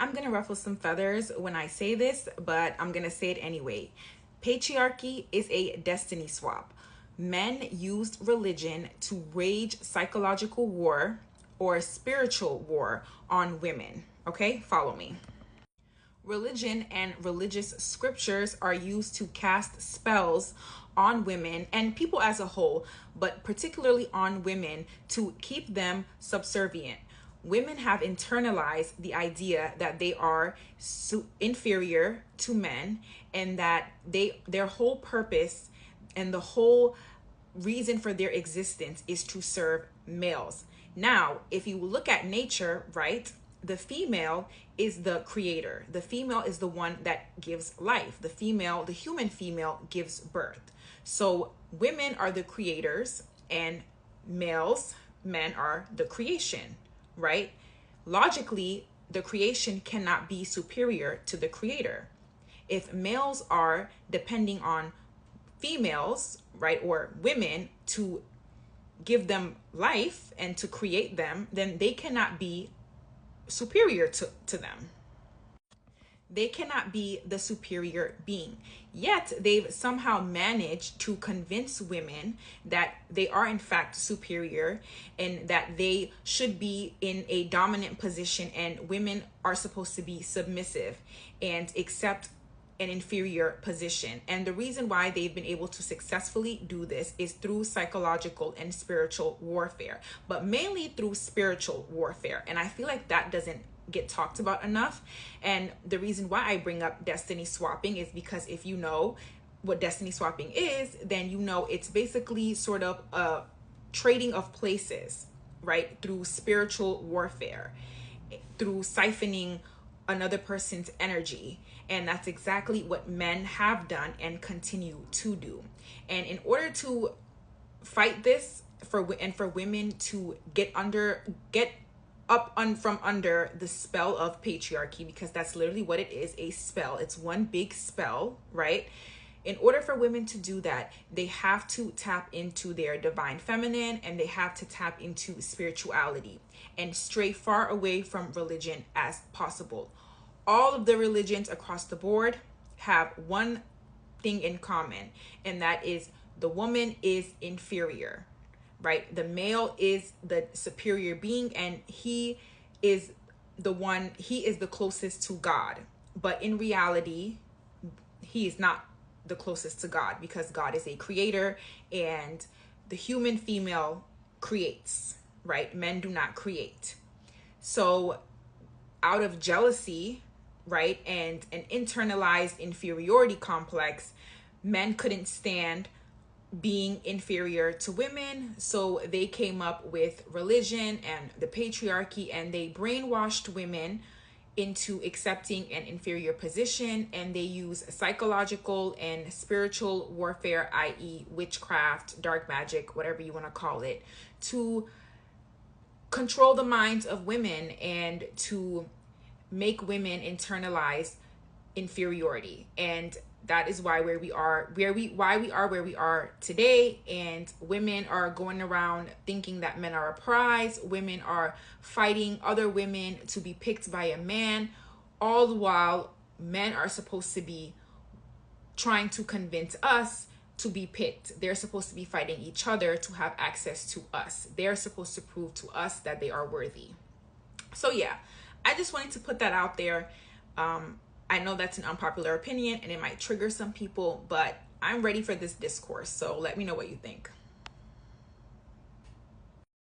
I'm going to ruffle some feathers when I say this, but I'm going to say it anyway. Patriarchy is a destiny swap. Men used religion to wage psychological war or spiritual war on women. Okay, follow me. Religion and religious scriptures are used to cast spells on women and people as a whole, but particularly on women to keep them subservient. Women have internalized the idea that they are inferior to men and that their whole purpose and the whole reason for their existence is to serve males. Now, if you look at nature, right, the female is the creator. The female is the one that gives life. The human female gives birth. So women are the creators and men are the creation, right? Logically, the creation cannot be superior to the creator. If males are depending on females, right, or women to give them life and to create them, then they cannot be superior to them. They cannot be the superior being. Yet they've somehow managed to convince women that they are in fact superior and that they should be in a dominant position, and women are supposed to be submissive and accept an inferior position. And the reason why they've been able to successfully do this is through psychological and spiritual warfare, but mainly through spiritual warfare. And I feel like that doesn't get talked about enough. And the reason why I bring up destiny swapping is because if you know what destiny swapping is, then you know it's basically sort of a trading of places, right? Through spiritual warfare, through siphoning another person's energy. And that's exactly what men have done and continue to do. And in order to fight this for women to get up from under the spell of patriarchy, because that's literally what it is, a spell. It's one big spell, right? In order for women to do that, they have to tap into their divine feminine and they have to tap into spirituality and stray far away from religion as possible. All of the religions across the board have one thing in common, and that is the woman is inferior, right? The male is the superior being, and he is the closest to God. But in reality, he is not the closest to God, because God is a creator and the human female creates, right? Men do not create. So out of jealousy, right, and an internalized inferiority complex, men couldn't stand being inferior to women, so they came up with religion and the patriarchy, and they brainwashed women into accepting an inferior position, and they use psychological and spiritual warfare, i.e. witchcraft, dark magic, whatever you want to call it, to control the minds of women and to make women internalize inferiority. And that is why we are where we are today. And women are going around thinking that men are a prize. Women are fighting other women to be picked by a man, all the while men are supposed to be trying to convince us to be picked. They're supposed to be fighting each other to have access to us. They're supposed to prove to us that they are worthy. So yeah, I just wanted to put that out there. I know that's an unpopular opinion and it might trigger some people, but I'm ready for this discourse. So let me know what you think.